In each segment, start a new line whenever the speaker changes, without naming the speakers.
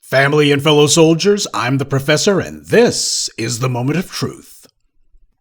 Family and fellow soldiers, I'm the Professor, and this is the Moment of Truth.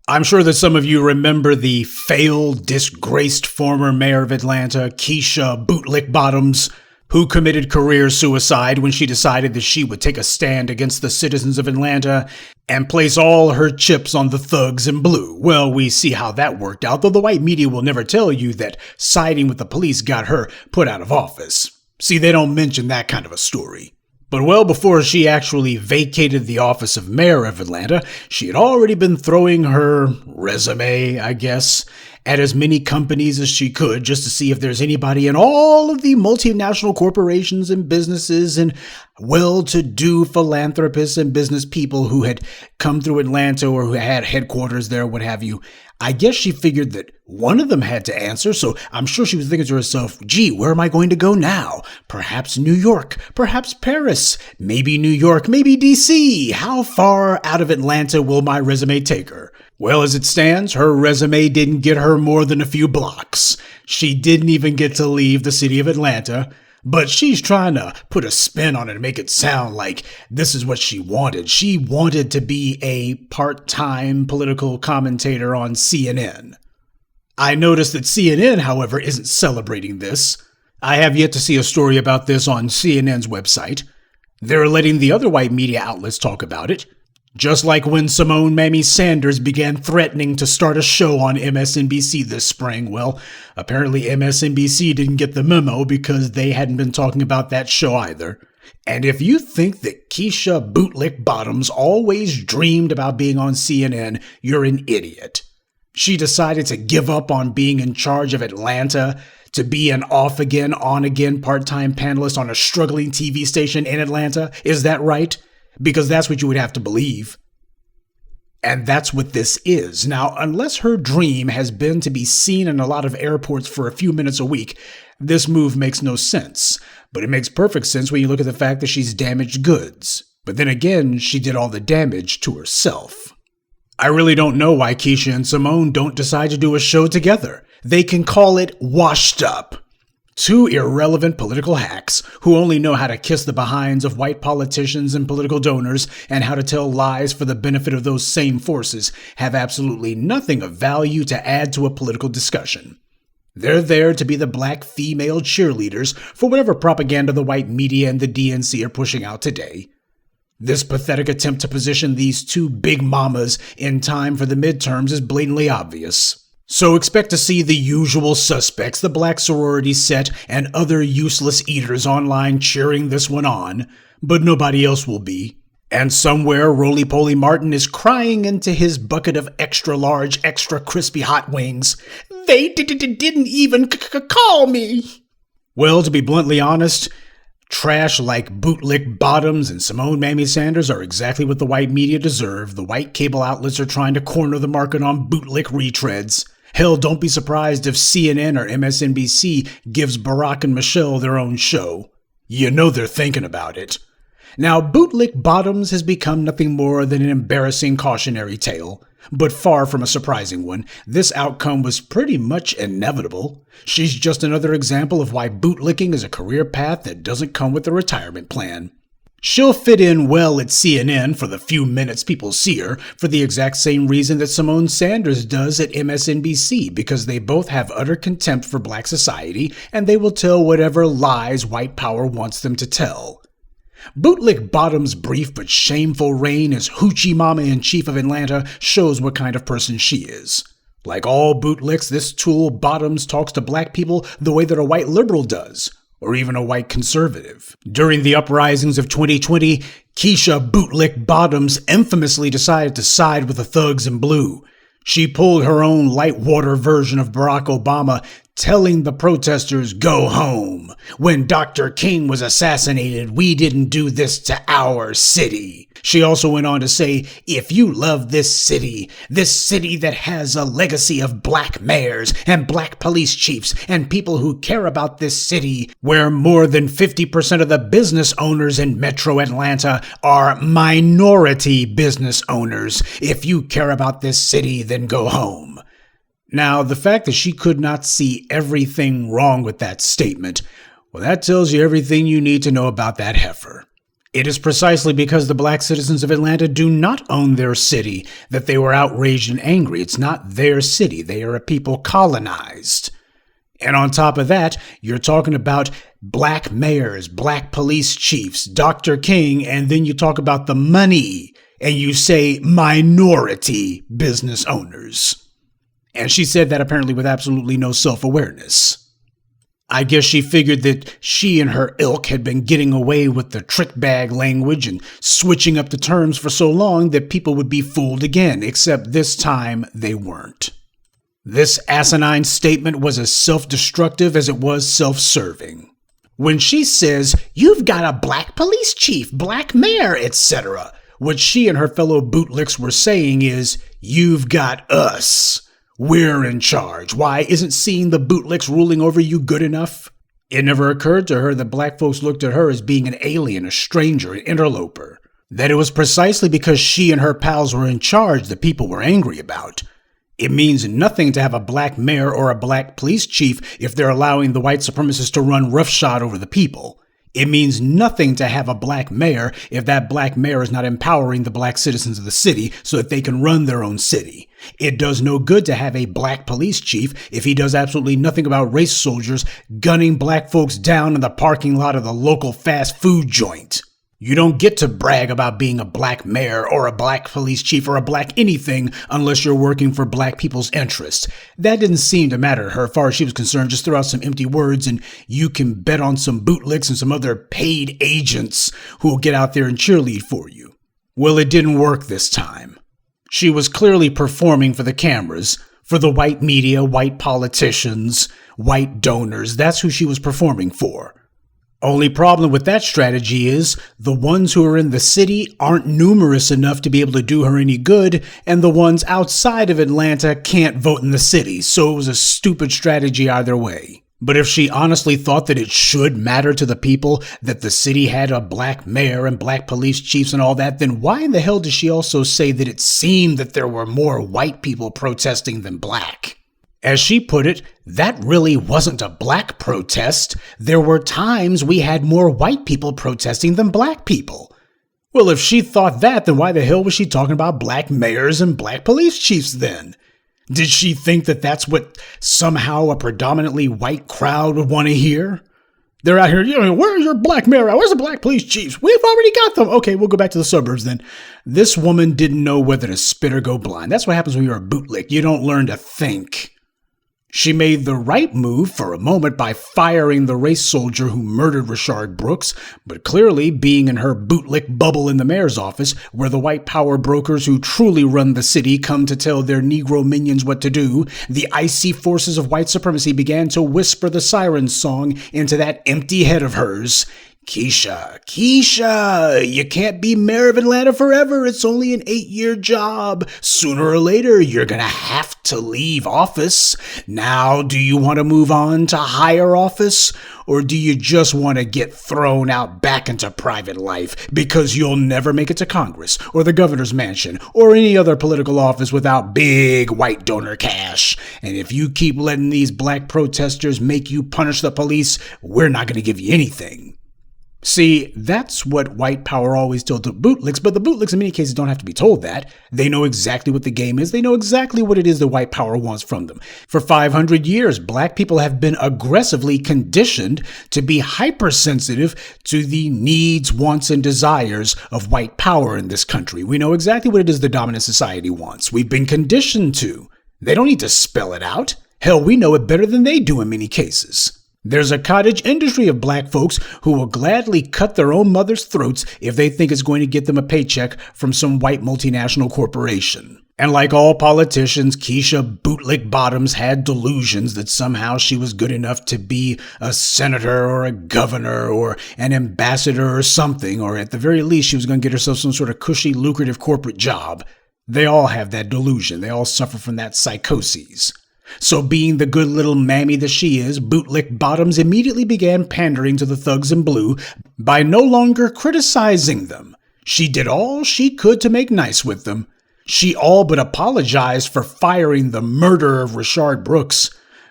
I'm sure that some of you remember the failed, disgraced former mayor of Atlanta, Keisha Bottoms, who committed career suicide when she decided that she would take a stand against the citizens of Atlanta and place all her chips on the thugs in blue. Well, we see how that worked out, though the white media will never tell you that siding with the police got her put out of office. See, they don't mention that kind of a story. But well before she actually vacated the office of mayor of Atlanta, she had already been throwing her resume, I guess, at as many companies as she could just to see if there's anybody in all of the multinational corporations and businesses and well-to-do philanthropists and business people who had come through Atlanta or who had headquarters there, what have you. I guess she figured that one of them had to answer, so I'm sure she was thinking to herself, gee, where am I going to go now? Perhaps New York, perhaps Paris, maybe New York, maybe DC. How far out of Atlanta will my resume take her? Well, as it stands, her resume didn't get her more than a few blocks. She didn't even get to leave the city of Atlanta. But she's trying to put a spin on it and make it sound like this is what she wanted. She wanted to be a part-time political commentator on CNN. I noticed that CNN, however, isn't celebrating this. I have yet to see a story about this on CNN's website. They're letting the other white media outlets talk about it. Just like when Simone Mammy Sanders began threatening to start a show on MSNBC this spring. Well, apparently MSNBC didn't get the memo because they hadn't been talking about that show either. And if you think that Keisha Bottoms always dreamed about being on CNN, you're an idiot. She decided to give up on being in charge of Atlanta to be an off-again, on-again part-time panelist on a struggling TV station in Atlanta. Is that right? Because that's what you would have to believe. And that's what this is. Now, unless her dream has been to be seen in a lot of airports for a few minutes a week, this move makes no sense. But it makes perfect sense when you look at the fact that she's damaged goods. But then again, she did all the damage to herself. I really don't know why Keisha and Simone don't decide to do a show together. They can call it Washed Up. Two irrelevant political hacks who only know how to kiss the behinds of white politicians and political donors and how to tell lies for the benefit of those same forces have absolutely nothing of value to add to a political discussion. They're there to be the black female cheerleaders for whatever propaganda the white media and the DNC are pushing out today. This pathetic attempt to position these two big mamas in time for the midterms is blatantly obvious. So expect to see the usual suspects, the black sorority set, and other useless eaters online cheering this one on, but nobody else will be. And somewhere Roly-Poly Martin is crying into his bucket of extra-large, extra-crispy hot wings, "They didn't even call me!" Well, to be bluntly honest, trash like Bottoms and Simone Mammy Sanders are exactly what the white media deserve. The white cable outlets are trying to corner the market on bootlick retreads. Hell, don't be surprised if CNN or MSNBC gives Barack and Michelle their own show. You know they're thinking about it. Now, Bootlick Bottoms has become nothing more than an embarrassing cautionary tale, but far from a surprising one. This outcome was pretty much inevitable. She's just another example of why bootlicking is a career path that doesn't come with a retirement plan. She'll fit in well at CNN for the few minutes people see her, for the exact same reason that Simone Sanders does at MSNBC, because they both have utter contempt for black society, and they will tell whatever lies white power wants them to tell. Bootlick Bottoms' brief but shameful reign as Hoochie Mama-in-Chief of Atlanta shows what kind of person she is. Like all bootlicks, this tool Bottoms talks to black people the way that a white liberal does, or even a white conservative. During the uprisings of 2020, Keisha Bootlick Bottoms infamously decided to side with the thugs in blue. She pulled her own light water version of Barack Obama, telling the protesters, "Go home. When Dr. King was assassinated, we didn't do this to our city." She also went on to say, "If you love this city that has a legacy of black mayors and black police chiefs and people who care about this city, where more than 50% of the business owners in Metro Atlanta are minority business owners. If you care about this city, then go home." Now, the fact that she could not see everything wrong with that statement, well, that tells you everything you need to know about that heifer. It is precisely because the black citizens of Atlanta do not own their city that they were outraged and angry. It's not their city. They are a people colonized. And on top of that, you're talking about black mayors, black police chiefs, Dr. King, and then you talk about the money, and you say minority business owners. And she said that apparently with absolutely no self-awareness. I guess she figured that she and her ilk had been getting away with the trick bag language and switching up the terms for so long that people would be fooled again, except this time they weren't. This asinine statement was as self-destructive as it was self-serving. When she says, "You've got a black police chief, black mayor, etc., what she and her fellow bootlicks were saying is, "You've got us. We're in charge. Why isn't seeing the bootlicks ruling over you good enough?" It never occurred to her that black folks looked at her as being an alien, a stranger, an interloper. That it was precisely because she and her pals were in charge that people were angry about. It means nothing to have a black mayor or a black police chief if they're allowing the white supremacists to run roughshod over the people. It means nothing to have a black mayor if that black mayor is not empowering the black citizens of the city so that they can run their own city. It does no good to have a black police chief if he does absolutely nothing about race soldiers gunning black folks down in the parking lot of the local fast food joint. You don't get to brag about being a black mayor or a black police chief or a black anything unless you're working for black people's interests. That didn't seem to matter to her as far as she was concerned. Just throw out some empty words and you can bet on some bootlicks and some other paid agents who will get out there and cheerlead for you. Well, it didn't work this time. She was clearly performing for the cameras, for the white media, white politicians, white donors. That's who she was performing for. Only problem with that strategy is the ones who are in the city aren't numerous enough to be able to do her any good, and the ones outside of Atlanta can't vote in the city, so it was a stupid strategy either way. But if she honestly thought that it should matter to the people that the city had a black mayor and black police chiefs and all that, then why in the hell does she also say that it seemed that there were more white people protesting than black? As she put it, that really wasn't a black protest. There were times we had more white people protesting than black people. Well, if she thought that, then why the hell was she talking about black mayors and black police chiefs then? Did she think that that's what somehow a predominantly white crowd would want to hear? They're out here, where's your black mayor? Where's the black police chiefs? We've already got them. Okay, we'll go back to the suburbs then. This woman didn't know whether to spit or go blind. That's what happens when you're a bootlick. You don't learn to think. She made the right move for a moment by firing the race soldier who murdered Rayshard Brooks, but clearly being in her bootlick bubble in the mayor's office, where the white power brokers who truly run the city come to tell their Negro minions what to do, the icy forces of white supremacy began to whisper the siren song into that empty head of hers. Keisha, you can't be mayor of Atlanta forever. It's only an 8-year job. Sooner or later, you're going to have to leave office. Now, do you want to move on to higher office? Or do you just want to get thrown out back into private life because you'll never make it to Congress or the governor's mansion or any other political office without big white donor cash? And if you keep letting these black protesters make you punish the police, we're not going to give you anything. See, that's what white power always told the bootlicks, but the bootlicks in many cases don't have to be told that. They know exactly what the game is. They know exactly what it is that white power wants from them. For 500 years, black people have been aggressively conditioned to be hypersensitive to the needs, wants, and desires of white power in this country. We know exactly what it is the dominant society wants. We've been conditioned to. They don't need to spell it out. Hell, we know it better than they do in many cases. There's a cottage industry of black folks who will gladly cut their own mother's throats if they think it's going to get them a paycheck from some white multinational corporation. And like all politicians, Keisha Bootlick Bottoms had delusions that somehow she was good enough to be a senator or a governor or an ambassador or something, or at the very least she was going to get herself some sort of cushy, lucrative corporate job. They all have that delusion. They all suffer from that psychosis. So being the good little mammy that she is, Bootlick Bottoms immediately began pandering to the thugs in blue by no longer criticizing them. She did all she could to make nice with them. She all but apologized for firing the murderer of Rayshard Brooks.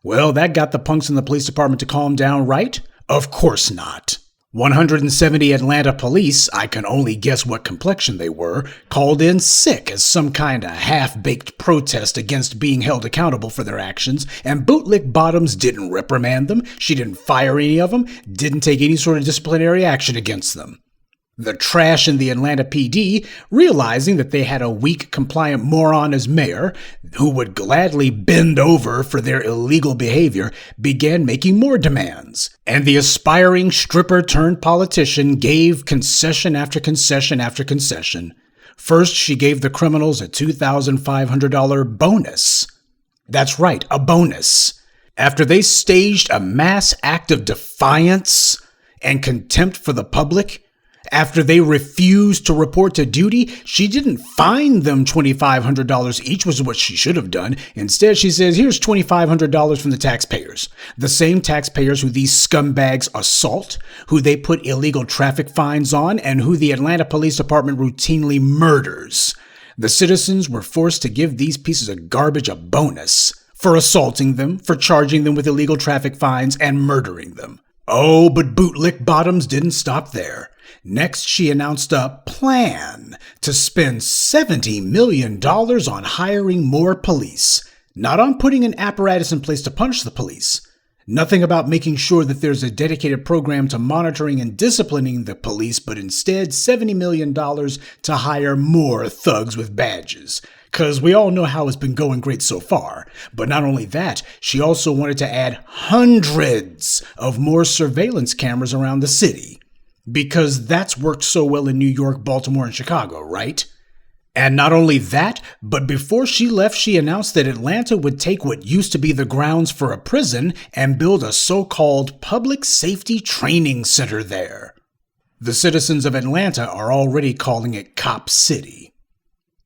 Well, that got the punks in the police department to calm down, right? Of course not. 170 Atlanta police, I can only guess what complexion they were, called in sick as some kind of half-baked protest against being held accountable for their actions, and Bootlick Bottoms didn't reprimand them, she didn't fire any of them, didn't take any sort of disciplinary action against them. The trash in the Atlanta PD, realizing that they had a weak, compliant moron as mayor, who would gladly bend over for their illegal behavior, began making more demands. And the aspiring stripper-turned-politician gave concession after concession after concession. First, she gave the criminals a $2,500 bonus. That's right, a bonus. After they staged a mass act of defiance and contempt for the public, after they refused to report to duty, she didn't fine them $2,500 each, was what she should have done. Instead, she says, here's $2,500 from the taxpayers. The same taxpayers who these scumbags assault, who they put illegal traffic fines on, and who the Atlanta Police Department routinely murders. The citizens were forced to give these pieces of garbage a bonus for assaulting them, for charging them with illegal traffic fines, and murdering them. Oh, but Bootlick Bottoms didn't stop there. Next, she announced a plan to spend $70 million on hiring more police, not on putting an apparatus in place to punish the police. Nothing about making sure that there's a dedicated program to monitoring and disciplining the police, but instead $70 million to hire more thugs with badges. Because we all know how it's been going great so far. But not only that, she also wanted to add hundreds of more surveillance cameras around the city. Because that's worked so well in New York, Baltimore, and Chicago, right? And not only that, but before she left, she announced that Atlanta would take what used to be the grounds for a prison and build a so-called public safety training center there. The citizens of Atlanta are already calling it Cop City.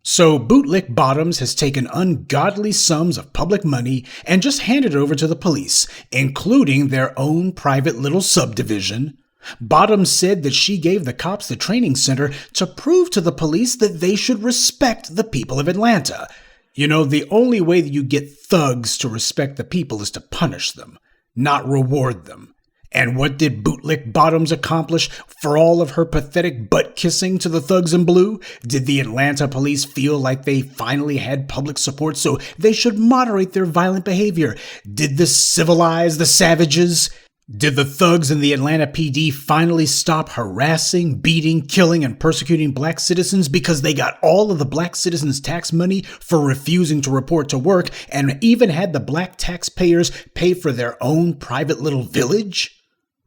So Bootlick Bottoms has taken ungodly sums of public money and just handed it over to the police, including their own private little subdivision. Bottoms said that she gave the cops the training center to prove to the police that they should respect the people of Atlanta. You know, the only way that you get thugs to respect the people is to punish them, not reward them. And what did Bootlick Bottoms accomplish for all of her pathetic butt-kissing to the thugs in blue? Did the Atlanta police feel like they finally had public support, so they should moderate their violent behavior? Did this civilize the savages? Did the thugs in the Atlanta PD finally stop harassing, beating, killing, and persecuting black citizens because they got all of the black citizens' tax money for refusing to report to work and even had the black taxpayers pay for their own private little village?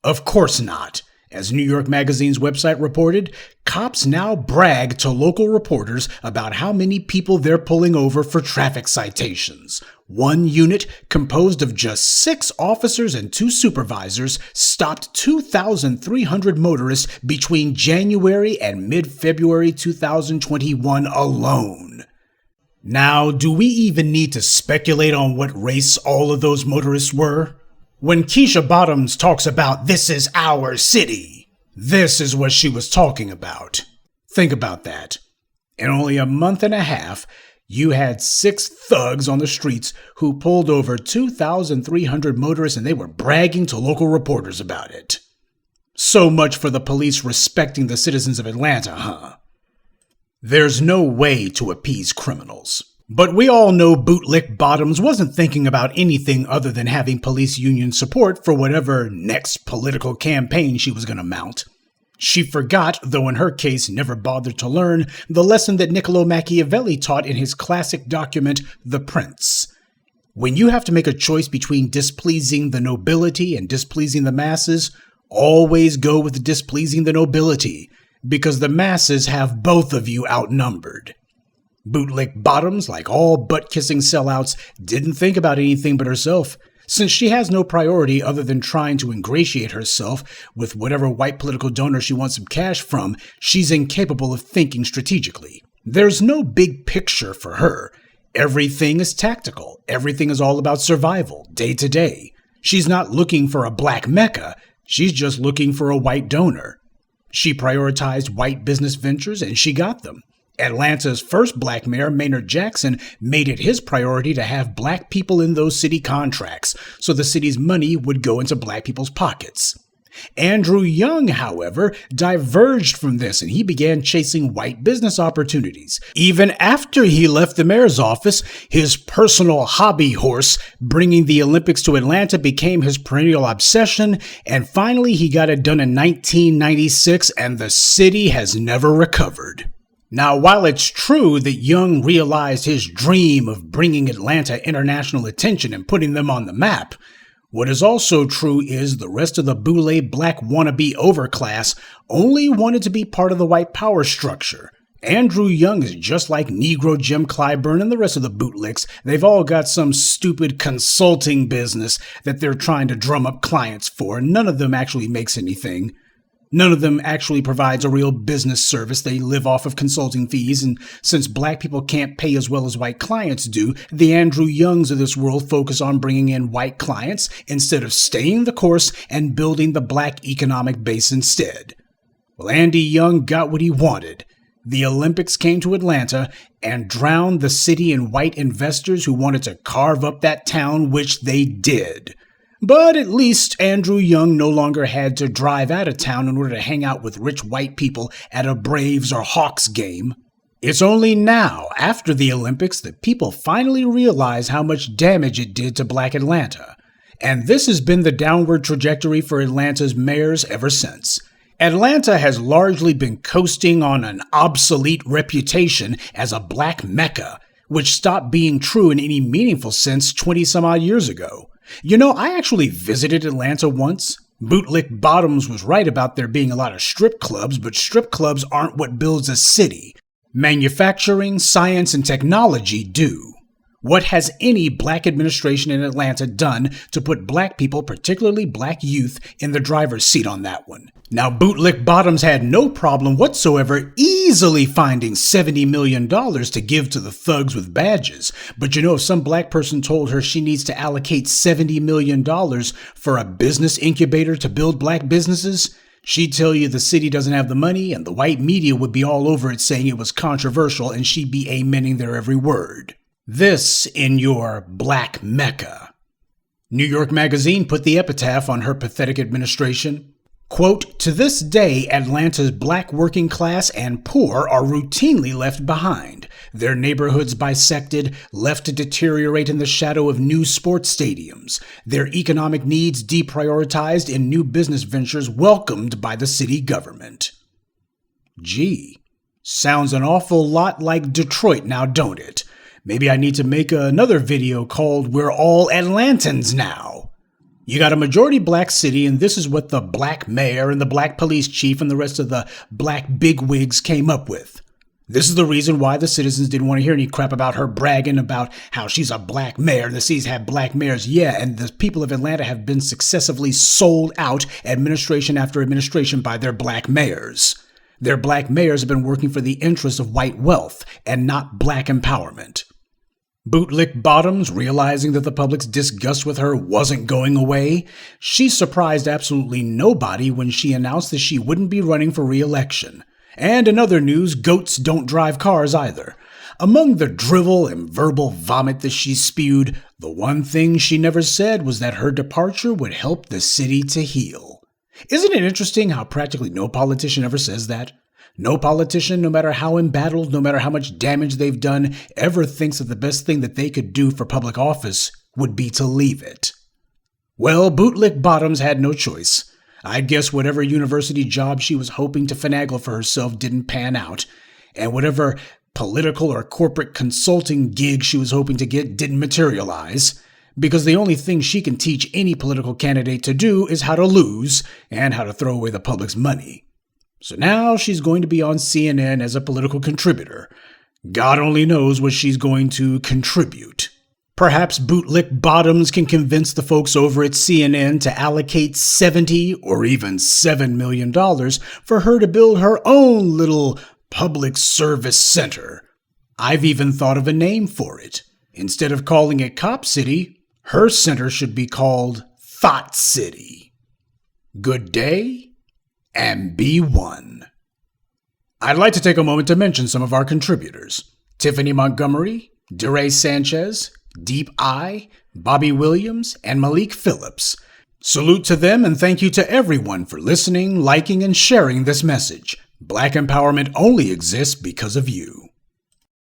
Of course not. As New York Magazine's website reported, cops now brag to local reporters about how many people they're pulling over for traffic citations. One unit, composed of just 6 officers and 2 supervisors, stopped 2,300 motorists between January and mid-February 2021 alone. Now, do we even need to speculate on what race all of those motorists were? When Keisha Bottoms talks about "this is our city," this is what she was talking about. Think about that. In only a month and a half, you had 6 thugs on the streets who pulled over 2,300 motorists, and they were bragging to local reporters about it. So much for the police respecting the citizens of Atlanta, huh? There's no way to appease criminals. But we all know Bootlick Bottoms wasn't thinking about anything other than having police union support for whatever next political campaign she was going to mount. She forgot, though in her case never bothered to learn, the lesson that Niccolo Machiavelli taught in his classic document, The Prince. When you have to make a choice between displeasing the nobility and displeasing the masses, always go with displeasing the nobility, because the masses have both of you outnumbered. Bootlick Bottoms, like all butt-kissing sellouts, didn't think about anything but herself, since she has no priority other than trying to ingratiate herself with whatever white political donor she wants some cash from. She's incapable of thinking strategically. There's no big picture for her. Everything is tactical. Everything is all about survival, day to day. She's not looking for a black Mecca. She's just looking for a white donor. She prioritized white business ventures, and she got them. Atlanta's first black mayor, Maynard Jackson, made it his priority to have black people in those city contracts, so the city's money would go into black people's pockets. Andrew Young, however, diverged from this and he began chasing white business opportunities. Even after he left the mayor's office, his personal hobby horse, bringing the Olympics to Atlanta, became his perennial obsession, and finally he got it done in 1996, and the city has never recovered. Now, while it's true that Young realized his dream of bringing Atlanta international attention and putting them on the map, what is also true is the rest of the boule black wannabe overclass only wanted to be part of the white power structure. Andrew Young is just like Negro Jim Clyburn and the rest of the bootlicks. They've all got some stupid consulting business that they're trying to drum up clients for. None of them actually makes anything. None of them actually provides a real business service. They live off of consulting fees, and since black people can't pay as well as white clients do, the Andrew Youngs of this world focus on bringing in white clients instead of staying the course and building the black economic base instead. Well, Andy Young got what he wanted. The Olympics came to Atlanta and drowned the city in white investors who wanted to carve up that town, which they did. But at least Andrew Young no longer had to drive out of town in order to hang out with rich white people at a Braves or Hawks game. It's only now, after the Olympics, that people finally realize how much damage it did to Black Atlanta. And this has been the downward trajectory for Atlanta's mayors ever since. Atlanta has largely been coasting on an obsolete reputation as a black mecca, which stopped being true in any meaningful sense 20-some-odd years ago. You know, I actually visited Atlanta once. Bootlick Bottoms was right about there being a lot of strip clubs, but strip clubs aren't what builds a city. Manufacturing, science, and technology do. What has any black administration in Atlanta done to put black people, particularly black youth, in the driver's seat on that one? Now, Bootlick Bottoms had no problem whatsoever easily finding $70 million to give to the thugs with badges. But you know, if some black person told her she needs to allocate $70 million for a business incubator to build black businesses, she'd tell you the city doesn't have the money, and the white media would be all over it saying it was controversial, and she'd be amening their every word. This in your black mecca. New York Magazine put the epitaph on her pathetic administration. Quote, "To this day, Atlanta's black working class and poor are routinely left behind, their neighborhoods bisected, left to deteriorate in the shadow of new sports stadiums, their economic needs deprioritized in new business ventures welcomed by the city government." Gee, sounds an awful lot like Detroit now, don't it? Maybe I need to make another video called "We're All Atlantans Now." You got a majority black city, and this is what the black mayor and the black police chief and the rest of the black bigwigs came up with. This is the reason why the citizens didn't want to hear any crap about her bragging about how she's a black mayor and the city's had black mayors. Yeah, and the people of Atlanta have been successively sold out administration after administration by their black mayors. Their black mayors have been working for the interests of white wealth and not black empowerment. Bootlick Bottoms, realizing that the public's disgust with her wasn't going away, she surprised absolutely nobody when she announced that she wouldn't be running for re-election. And in other news, goats don't drive cars either. Among the drivel and verbal vomit that she spewed, the one thing she never said was that her departure would help the city to heal. Isn't it interesting how practically no politician ever says that? No politician, no matter how embattled, no matter how much damage they've done, ever thinks that the best thing that they could do for public office would be to leave it. Well, Bootlick Bottoms had no choice. I guess whatever university job she was hoping to finagle for herself didn't pan out, and whatever political or corporate consulting gig she was hoping to get didn't materialize, because the only thing she can teach any political candidate to do is how to lose and how to throw away the public's money. So now she's going to be on CNN as a political contributor. God only knows what she's going to contribute. Perhaps Bootlick Bottoms can convince the folks over at CNN to allocate $70 or even $7 million for her to build her own little public service center. I've even thought of a name for it. Instead of calling it Cop City, her center should be called Thought City. Good day, and be one. I'd like to take a moment to mention some of our contributors: Tiffany Montgomery, DeRay Sanchez, Deep Eye, Bobby Williams, and Malik Phillips. Salute to them and thank you to everyone for listening, liking, and sharing this message. Black empowerment only exists because of you.